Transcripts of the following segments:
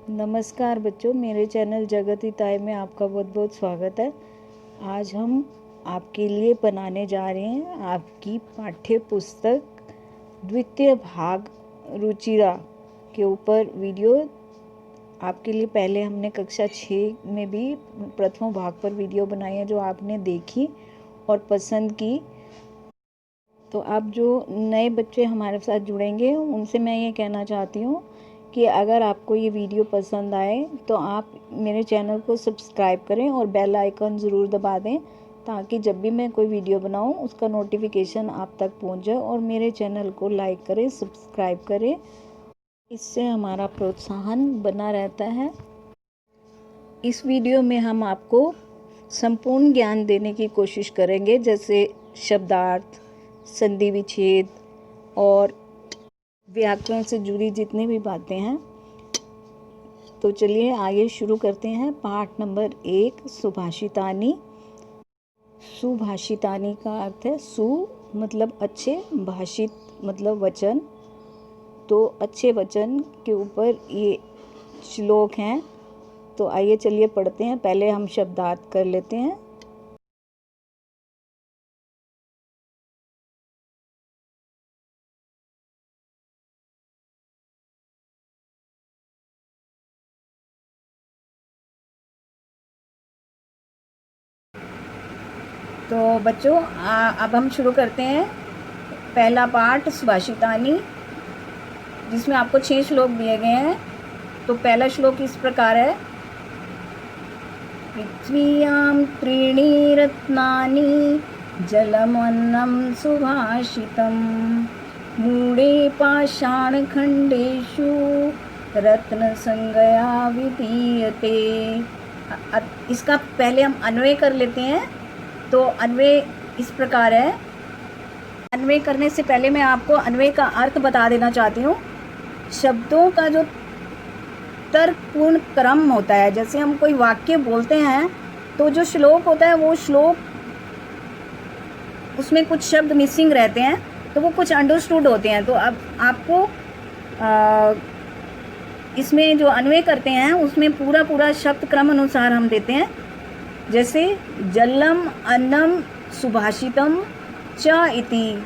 नमस्कार बच्चों, मेरे चैनल जगत हिताय में आपका बहुत बहुत स्वागत है। आज हम आपके लिए बनाने जा रहे हैं आपकी पाठ्य पुस्तक द्वितीय भाग रुचिरा के ऊपर वीडियो। आपके लिए पहले हमने कक्षा 6 में भी प्रथम भाग पर वीडियो बनाई है जो आपने देखी और पसंद की। तो आप जो नए बच्चे हमारे साथ जुड़ेंगे उनसे मैं ये कहना चाहती हूँ कि अगर आपको ये वीडियो पसंद आए तो आप मेरे चैनल को सब्सक्राइब करें और बेल आइकन ज़रूर दबा दें ताकि जब भी मैं कोई वीडियो बनाऊं उसका नोटिफिकेशन आप तक पहुंच जाए। और मेरे चैनल को लाइक करें, सब्सक्राइब करें, इससे हमारा प्रोत्साहन बना रहता है। इस वीडियो में हम आपको संपूर्ण ज्ञान देने की कोशिश करेंगे, जैसे शब्दार्थ, संधि विच्छेद और व्याकरण से जुड़ी जितनी भी बातें हैं। तो चलिए आगे शुरू करते हैं। पाठ नंबर 1, सुभाषितानी। सुभाषितानी का अर्थ है सु मतलब अच्छे, भाषित मतलब वचन। तो अच्छे वचन के ऊपर ये श्लोक हैं। तो आइए चलिए पढ़ते हैं। पहले हम शब्दार्थ कर लेते हैं। तो बच्चों अब हम शुरू करते हैं पहला पाठ सुभाषितानी, जिसमें आपको 6 श्लोक दिए गए हैं। तो पहला श्लोक इस प्रकार है। पृथ्व्यां त्रीणि रत्नानि जलमन्नं सुभाषितं मूढे पाषाणखण्डेषु रत्नसंज्ञया विधीयते। इसका पहले हम अन्वय कर लेते हैं। तो अन्वय इस प्रकार है। अन्वय करने से पहले मैं आपको अन्वय का अर्थ बता देना चाहती हूँ। शब्दों का जो तर्कपूर्ण क्रम होता है, जैसे हम कोई वाक्य बोलते हैं तो जो श्लोक होता है वो श्लोक, उसमें कुछ शब्द मिसिंग रहते हैं तो वो कुछ अंडरस्टूड होते हैं। तो अब आपको इसमें जो अन्वय करते हैं उसमें पूरा शब्द क्रम अनुसार हम देते हैं। जैसे जलम अन्नम सुभाषितम च इति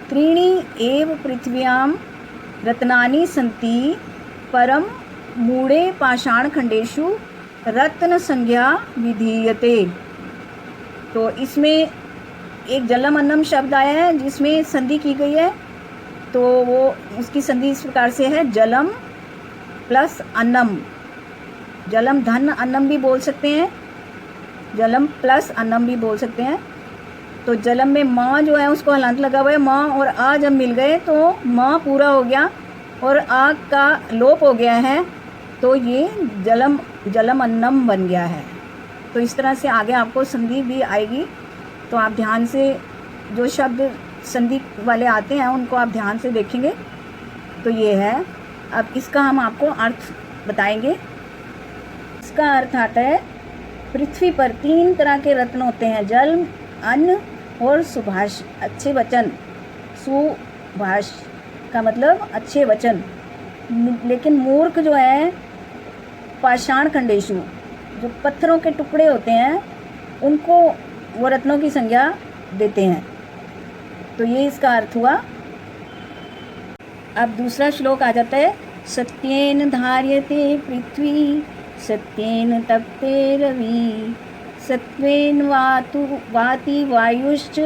त्रीणि एव पृथिव्यां रत्नानि सन्ति परम मूढे पाषाणखण्डेषु रत्न संज्ञा विधीयते। तो इसमें एक जलम अन्नम शब्द आया है जिसमें संधि की गई है। तो वो उसकी संधि इस प्रकार से है, जलम प्लस अन्नम। जलम धन अन्नम भी बोल सकते हैं, जलम प्लस अन्नम भी बोल सकते हैं। तो जलम में माँ जो है उसको हलांत लगा हुआ है। माँ और आ जब मिल गए तो माँ पूरा हो गया और आ का लोप हो गया है, तो ये जलम अन्नम बन गया है। तो इस तरह से आगे आपको संधि भी आएगी। तो आप ध्यान से जो शब्द संधि वाले आते हैं उनको आप ध्यान से देखेंगे। तो ये है। अब इसका हम आपको अर्थ बताएंगे। इसका अर्थ आता है, पृथ्वी पर 3 तरह के रत्न होते हैं, जल, अन्न और सुभाष, अच्छे वचन। सुभाष का मतलब अच्छे वचन। लेकिन मूर्ख जो है पाषाण खंडेशु, जो पत्थरों के टुकड़े होते हैं, उनको वो रत्नों की संज्ञा देते हैं। तो ये इसका अर्थ हुआ। अब दूसरा श्लोक आ जाता है। सत्येन धार्यते पृथ्वी सत्येन तप्ते रवि सत्वेन वाति वायुश्च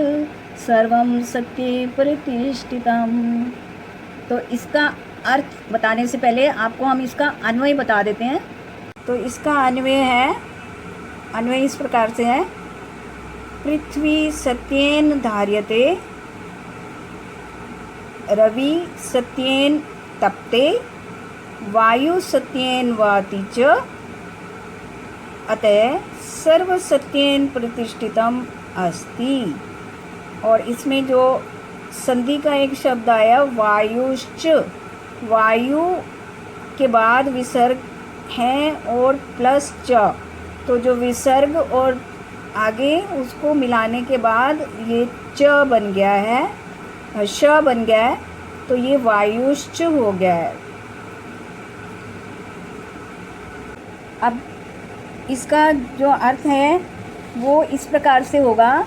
सर्वं सत्ये प्रतिष्ठितम्। तो इसका अर्थ बताने से पहले आपको हम इसका अन्वय बता देते हैं। तो इसका अन्वय इस प्रकार से है। पृथ्वी सत्येन धार्यते, रवि सत्येन तप्ते, वायु सत्येन वाति च, अतः सर्व सत्येन प्रतिष्ठितम अस्ति। और इसमें जो संधि का एक शब्द आया वायुश्च, वायु के बाद विसर्ग है और प्लस च, तो जो विसर्ग और आगे उसको मिलाने के बाद ये च बन गया है, श बन गया है, तो ये वायुश्च हो गया है। अब इसका जो अर्थ है वो इस प्रकार से होगा,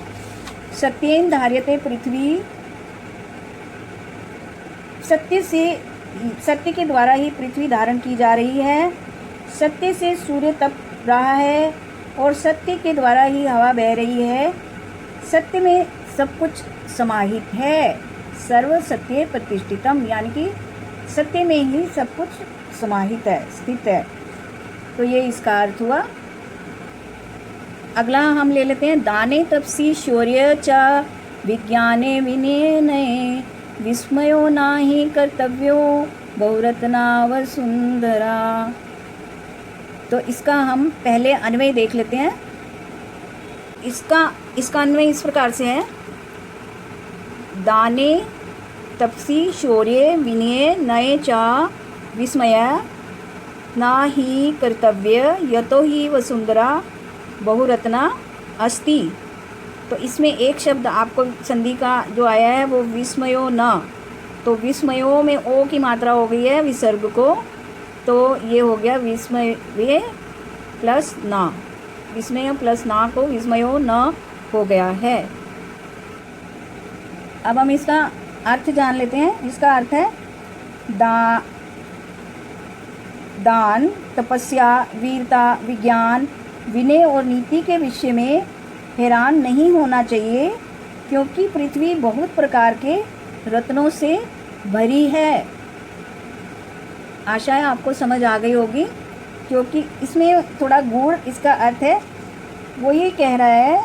सत्येन धार्यते पृथ्वी, सत्य के द्वारा ही पृथ्वी धारण की जा रही है, सत्य से सूर्य तप रहा है और सत्य के द्वारा ही हवा बह रही है, सत्य में सब कुछ समाहित है, सर्व सत्य प्रतिष्ठितम, यानी कि सत्य में ही सब कुछ समाहित है, स्थित है। तो ये इसका अर्थ हुआ। अगला हम ले लेते हैं, दाने तपसी शौर्य च विज्ञाने विनये विस्मयो नाही कर्तव्यो बहुरत्ना वसुंधरा। तो इसका हम पहले अन्वय देख लेते हैं। इसका अन्वय इस प्रकार से है, दाने तपसी शौर्य विनय नये च विस्मय ना ही कर्तव्य यतो ही वसुंधरा बहुरत्ना अस्ति। तो इसमें एक शब्द आपको संधि का जो आया है वो विस्मयो न, तो विस्मयो में ओ की मात्रा हो गई है विसर्ग को, तो ये हो गया विस्मय प्लस ना, विस्मय प्लस ना को विस्मयो न हो गया है। अब हम इसका अर्थ जान लेते हैं। इसका अर्थ है दान, तपस्या, वीरता, विज्ञान, विनय और नीति के विषय में हैरान नहीं होना चाहिए, क्योंकि पृथ्वी बहुत प्रकार के रत्नों से भरी है। आशा है आपको समझ आ गई होगी, क्योंकि इसमें थोड़ा गूढ़ इसका अर्थ है। वो ये कह रहा है,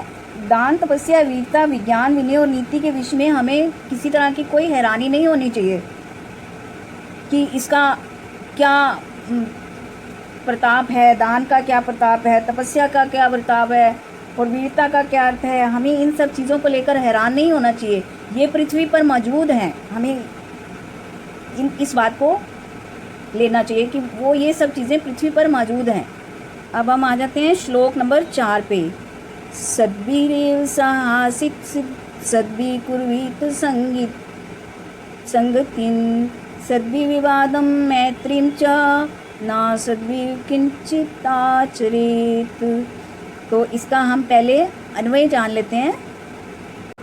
दान, तपस्या, वीरता, विज्ञान, विनय और नीति के विषय में हमें किसी तरह की कोई हैरानी नहीं होनी चाहिए कि इसका क्या प्रताप है, दान का क्या प्रताप है, तपस्या का क्या प्रताप है और वीरता का क्या अर्थ है। हमें इन सब चीज़ों को लेकर हैरान नहीं होना चाहिए, ये पृथ्वी पर मौजूद हैं। हमें इस बात को लेना चाहिए कि वो ये सब चीज़ें पृथ्वी पर मौजूद हैं। अब हम आ जाते हैं श्लोक नंबर 4 पे। सद्भिरेव साहसित सद्भि कुर्वीत संगतिं सद्भि विवादं मैत्रीं च ना सद्भि किंचित आचरेत। तो इसका हम पहले अन्वय जान लेते हैं।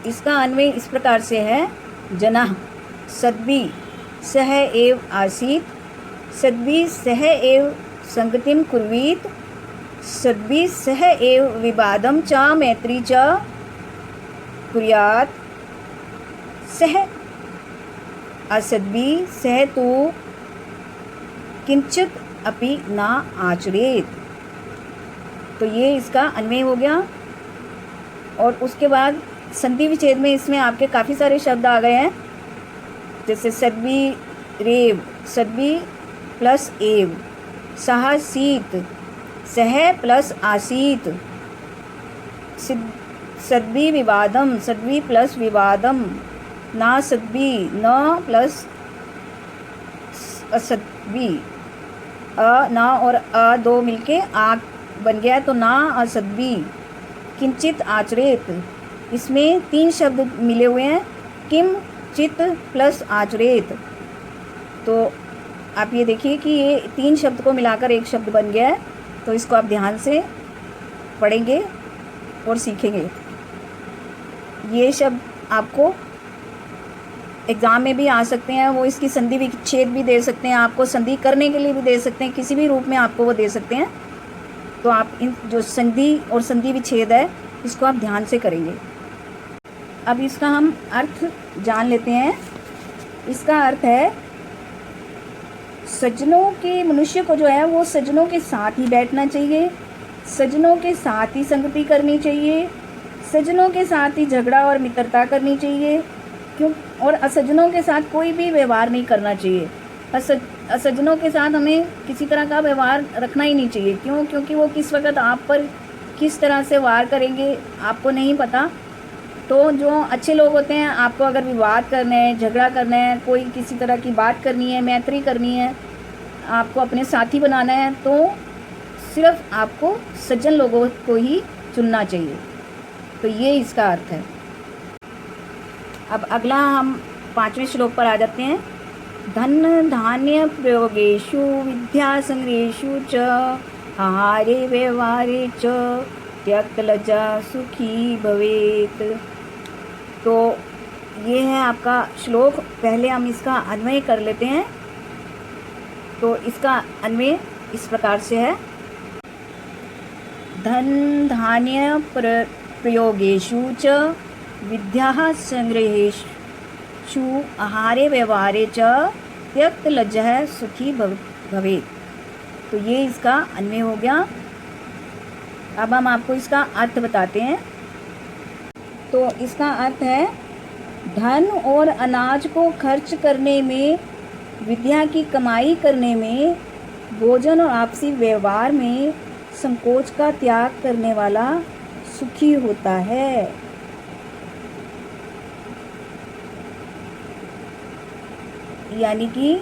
इसका अन्वय इस प्रकार से है, जनः सद्भि सह एव आसीत्, सद्भि सह एव संगतिं कुर्वीत, सद्भि सह एव विवादं च मैत्री च कुर्यात्, सह असद्भि सह तु किंचित अपि ना आचरेत। तो ये इसका अन्वय हो गया। और उसके बाद संधि विच्छेद में इसमें आपके काफ़ी सारे शब्द आ गए हैं, जैसे सद्भि रेव, सद्भि प्लस एव, सह शीत, सह प्लस आसीत, सद्भि विवादम, सद्भि प्लस विवादम, ना सद्भि, न प्लस असद्भि, अ ना और अ दो मिलके आ बन गया है, तो ना असद्भि, किंचित आचरेत। इसमें 3 शब्द मिले हुए हैं, किम चित प्लस आचरेत। तो आप ये देखिए कि ये 3 शब्द को मिलाकर एक शब्द बन गया है। तो इसको आप ध्यान से पढ़ेंगे और सीखेंगे। ये शब्द आपको एग्ज़ाम में भी आ सकते हैं, वो इसकी संधि विच्छेद भी दे सकते हैं, आपको संधि करने के लिए भी दे सकते हैं, किसी भी रूप में आपको वो दे सकते हैं। तो आप इन जो संधि और संधि विच्छेद है इसको आप ध्यान से करेंगे। अब इसका हम अर्थ जान लेते हैं। इसका अर्थ है, सज्जनों के मनुष्य को जो है वो सज्जनों के साथ ही बैठना चाहिए, सज्जनों के साथ ही संगति करनी चाहिए, सज्जनों के साथ ही झगड़ा और मित्रता करनी चाहिए, क्यों, और असज्जनों के साथ कोई भी व्यवहार नहीं करना चाहिए। असज्जनों के साथ हमें किसी तरह का व्यवहार रखना ही नहीं चाहिए। क्यों? क्योंकि वो किस वक्त आप पर किस तरह से वार करेंगे आपको नहीं पता। तो जो अच्छे लोग होते हैं, आपको अगर विवाद करना है, झगड़ा करना है, कोई किसी तरह की बात करनी है, मैत्री करनी है, आपको अपने साथी बनाना है, तो सिर्फ आपको सज्जन लोगों को ही चुनना चाहिए। तो ये इसका अर्थ है। अब अगला हम 5वें श्लोक पर आ जाते हैं। धन धान्य प्रयोगेषु विद्या संग्रहेषु च आहारे व्यवहारे च त्यक्तलज्जा सुखी भवेत। तो ये है आपका श्लोक। पहले हम इसका अन्वय कर लेते हैं। तो इसका अन्वय इस प्रकार से है। धन धान्य प्रयोगेषु च विद्याः संग्रहेषु आहारे व्यवहारे च त्यक्तलज्जः सुखी भवेत्। तो ये इसका अन्वय हो गया। अब हम आपको इसका अर्थ बताते हैं। तो इसका अर्थ है, धन और अनाज को खर्च करने में, विद्या की कमाई करने में, भोजन और आपसी व्यवहार में संकोच का त्याग करने वाला सुखी होता है। यानी कि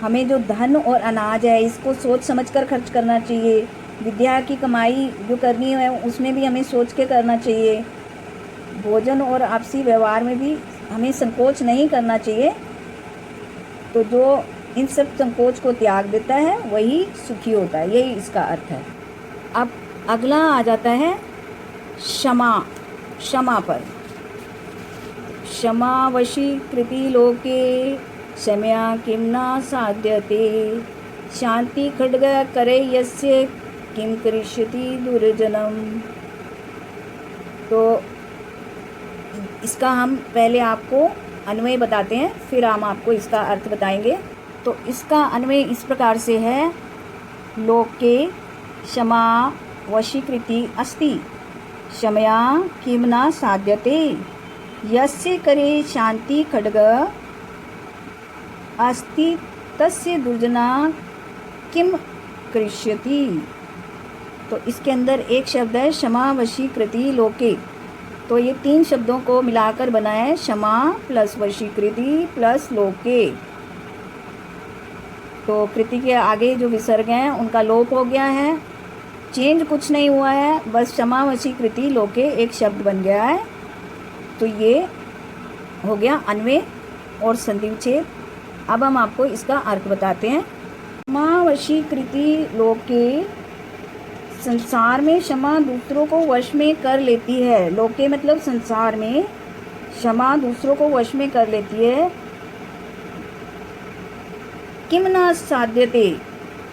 हमें जो धन और अनाज है इसको सोच समझकर खर्च करना चाहिए। विद्या की कमाई जो करनी है उसमें भी हमें सोच के करना चाहिए। भोजन और आपसी व्यवहार में भी हमें संकोच नहीं करना चाहिए। तो जो इन सब संकोच को त्याग देता है वही सुखी होता है। यही इसका अर्थ है। अब अगला आ जाता है क्षमा। क्षमा पर, क्षमा वशीकृति लोके क्षमया किं न साध्यते, शांति खड्ग करे यस्य किं करिष्यति दुर्जनम। तो इसका हम पहले आपको अन्वय बताते हैं, फिर हम आपको इसका अर्थ बताएंगे। तो इसका अन्वय इस प्रकार से है। लोके क्षमा वशीकृति अस्ति, क्षमया किं न साध्यते, यस्य करे शांति खड्ग अस्ति तस्य दुर्जना किम करिष्यति। तो इसके अंदर एक शब्द है क्षमा वशीकृति लोके। तो ये तीन शब्दों को मिलाकर बना है क्षमा प्लस वशीकृति प्लस लोके। तो कृति के आगे जो विसर्ग हैं उनका लोप हो गया है। चेंज कुछ नहीं हुआ है, बस क्षमा वशीकृति लोके एक शब्द बन गया है। तो ये हो गया अन्वय और संधि विच्छेद। अब हम आपको इसका अर्थ बताते हैं। क्षमा वशीकृति लोके, संसार में क्षमा दूसरों को वश में कर लेती है। लोके मतलब संसार में क्षमा दूसरों को वश में कर लेती है। किम न साध्यते,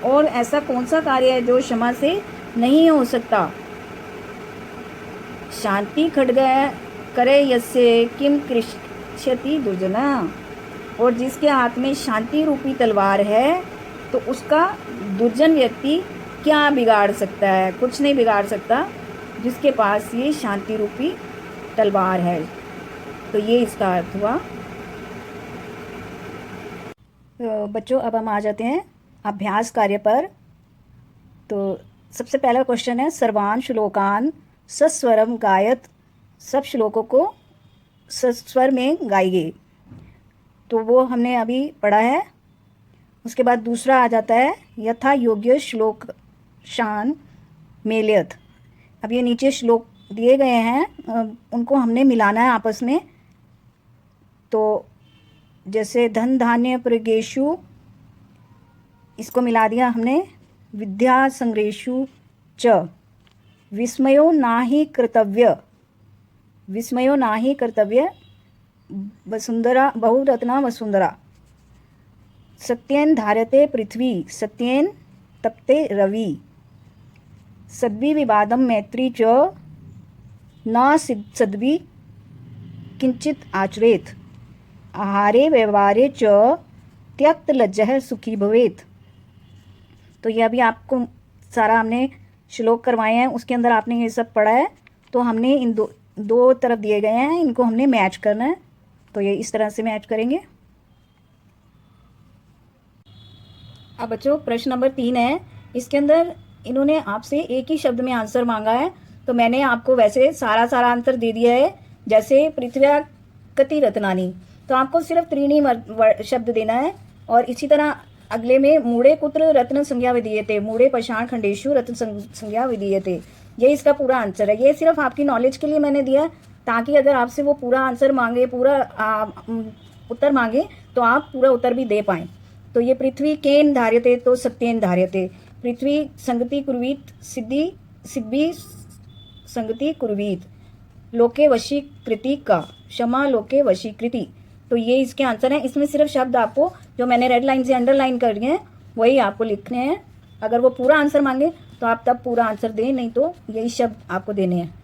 और ऐसा कौन सा कार्य है जो क्षमा से नहीं हो सकता। शांति खड्ग करे यस्य किम करिष्यति दुर्जना, और जिसके हाथ में शांति रूपी तलवार है तो उसका दुर्जन व्यक्ति क्या बिगाड़ सकता है। कुछ नहीं बिगाड़ सकता जिसके पास ये शांति रूपी तलवार है। तो ये इसका अर्थ हुआ। तो बच्चों अब हम आ जाते हैं अभ्यास कार्य पर। तो सबसे पहला क्वेश्चन है, सर्वान श्लोकान सस्वरम गायत। सब श्लोकों को सस्वर में गाइए। तो वो हमने अभी पढ़ा है। उसके बाद दूसरा आ जाता है यथा योग्य श्लोक शान मेलयत। अब ये नीचे श्लोक दिए गए हैं, उनको हमने मिलाना है आपस में। तो जैसे धन धान्य प्रयोगेषु, इसको मिला दिया हमने। विद्या संग्रहेषु च विस्मयो नाहि कर्तव्य, विस्मयो नाहि कर्तव्य। वसुंधरा बहुरत्ना वसुंधरा। सत्येन धार्यते पृथ्वी, सत्येन तपते रवि। सद्भि विवादम मैत्री च न सद्भि किंचित आचरेत, आहारे व्यवहारे च त्यक्त लज्जः सुखी भवेत। तो ये अभी आपको सारा हमने श्लोक करवाए हैं, उसके अंदर आपने ये सब पढ़ा है। तो हमने इन दो तरफ दिए गए हैं, इनको हमने मैच करना है। तो ये इस तरह से मैच करेंगे। अब बच्चों प्रश्न नंबर 3 है। इसके अंदर इन्होंने आपसे एक ही शब्द में आंसर मांगा है। तो मैंने आपको वैसे सारा आंसर दे दिया है। जैसे पृथ्व्या कति रत्नानी, तो आपको सिर्फ त्रीणी शब्द देना है। और इसी तरह अगले में मूढ़े कुत्र रत्न संज्ञा विधीयते, मूढ़े पाषाण खंडेषु रत्न संज्ञा विधीयते। ये इसका पूरा आंसर है। ये सिर्फ आपकी नॉलेज के लिए मैंने दिया, ताकि अगर आपसे वो पूरा आंसर मांगे, पूरा उत्तर मांगे, तो आप पूरा उत्तर भी दे पाएँ। तो ये पृथ्वी केन धार्यते, तो सत्येन धार्यते। पृथ्वी संगति कुर्वीत, सिद्धि सिद्धि संगति कुर्वीत, लोके वशीकृति का, क्षमा लोके वशीकृति। तो ये इसके आंसर हैं। इसमें सिर्फ शब्द आपको जो मैंने रेड लाइन से अंडरलाइन कर दिए हैं वही आपको लिखने हैं। अगर वो पूरा आंसर मांगे तो आप तब पूरा आंसर दें, नहीं तो यही शब्द आपको देने हैं।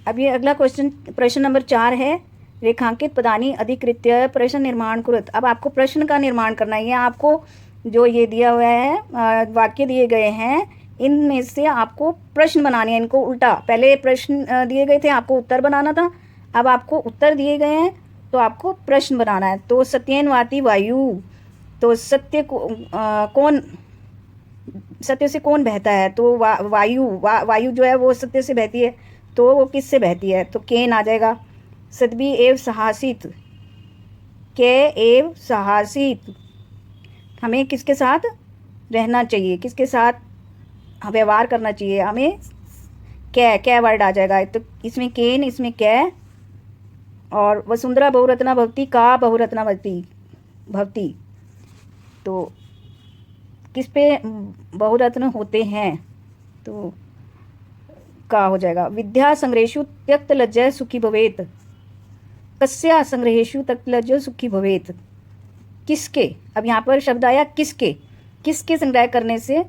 अब ये अगला क्वेश्चन, प्रश्न नंबर 4 है, रेखांकित पदानी अधिकृत्य प्रश्न निर्माण कुरुत। अब आपको प्रश्न का निर्माण करना है। आपको जो ये दिया हुआ है वाक्य दिए गए हैं, इनमें से आपको प्रश्न बनाने हैं। इनको उल्टा, पहले प्रश्न दिए गए थे, आपको उत्तर बनाना था। अब आपको उत्तर दिए गए हैं तो आपको प्रश्न बनाना है। तो सत्येनवाती वायु, तो सत्य को कौन, सत्य से कौन बहता है? तो वायु वायु जो है वो सत्य से बहती है। तो वो किससे बहती है? तो केन आ जाएगा। सद्भि एव सहासित, के एव सहासित, हमें किसके साथ रहना चाहिए, किसके साथ व्यवहार करना चाहिए? हमें कै वर्ड आ जाएगा। तो इसमें केन, इसमें कै। और वसुंधरा बहुरत्ना भवती, का बहुरत्ना भवती। तो किस पे बहुरत्न होते हैं? तो का हो जाएगा। विद्या संग्रहेषु त्यक्त लज्जया सुखी भवेत, कस्या संग्रहेषु त्यक्त लज्जया सुखी भवेत, किसके। अब यहाँ पर शब्द आया किसके, किसके संग्रह करने से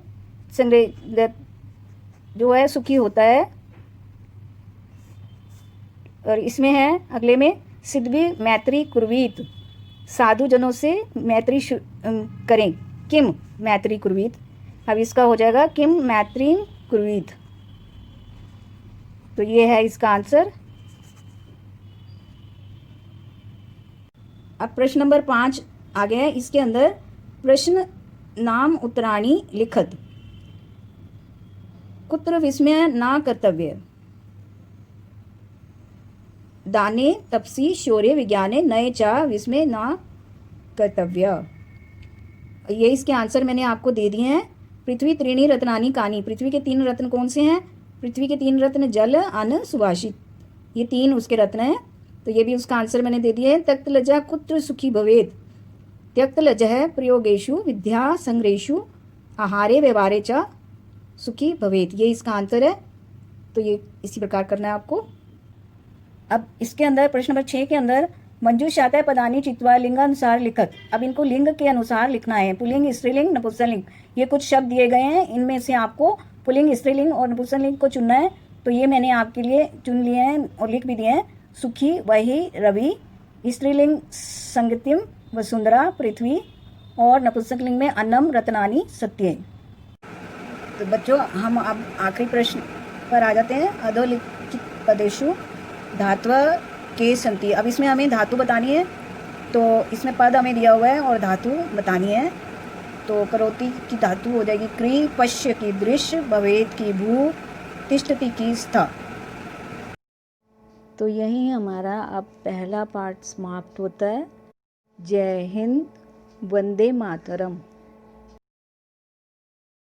संग्रह जो है सुखी होता है। और इसमें है अगले में, सिद्धि मैत्री कुर्वीत, साधु जनों से मैत्री करें, किम मैत्री कुर्वीत। अब इसका हो जाएगा किम मैत्री कुर्वीत। तो ये है इसका आंसर। अब प्रश्न नंबर 5 आ गया है। इसके अंदर प्रश्न नाम उत्तराणी लिखत, कुत्र विस्मय ना कर्तव्य, दाने तपसी शौर्य विज्ञाने नए चा विस्मय ना कर्तव्य। ये इसके आंसर मैंने आपको दे दिए हैं। पृथ्वी त्रीणी रत्नानी कानी, पृथ्वी के 3 रत्न कौन से हैं? पृथ्वी के 3 रत्न जल, अन्न, सुभाषित, ये 3 उसके रत्न हैं। तो ये भी उसका आंसर मैंने दे दिया है। त्यक्त लज्जा कुत्र सुखी भवेत, त्यक्त लज्जा प्रयोगेषु विद्या संग्रहेषु आहारे व्यवहारे च सुखी भवेत, ये इसका आंसर है। तो ये इसी प्रकार करना है आपको। अब इसके अंदर प्रश्न नंबर 6 के अंदर मंजूषातः पदानी चित्वा लिंगानुसार लिखत। अब इनको लिंग के अनुसार लिखना है। पुल्लिंग, स्त्रीलिंग, नपुंसकलिंग, ये कुछ शब्द दिए गए हैं। इनमें से आपको पुल्लिंग, स्त्रीलिंग और नपुंसकलिंग को चुनना है। तो ये मैंने आपके लिए चुन लिए हैं और लिख भी दिए हैं। सुखी, वही, रवि। स्त्रीलिंग संगतिम, वसुंधरा, पृथ्वी। और नपुंसकलिंग में अन्नम, रत्नानी, सत्य। तो बच्चों, हम अब आखिरी प्रश्न पर आ जाते हैं। अधोलिखित पदेषु धात्व के संति। अब इसमें हमें धातु बतानी है। तो इसमें पद हमें दिया हुआ है और धातु बतानी है। तो करोति की धातु हो जाएगी क्री, पश्य की दृश्य, भवेत की भू, तिष्ठति की स्था। तो यही हमारा अब पहला पार्ट समाप्त होता है। जय हिंद, वंदे मातरम।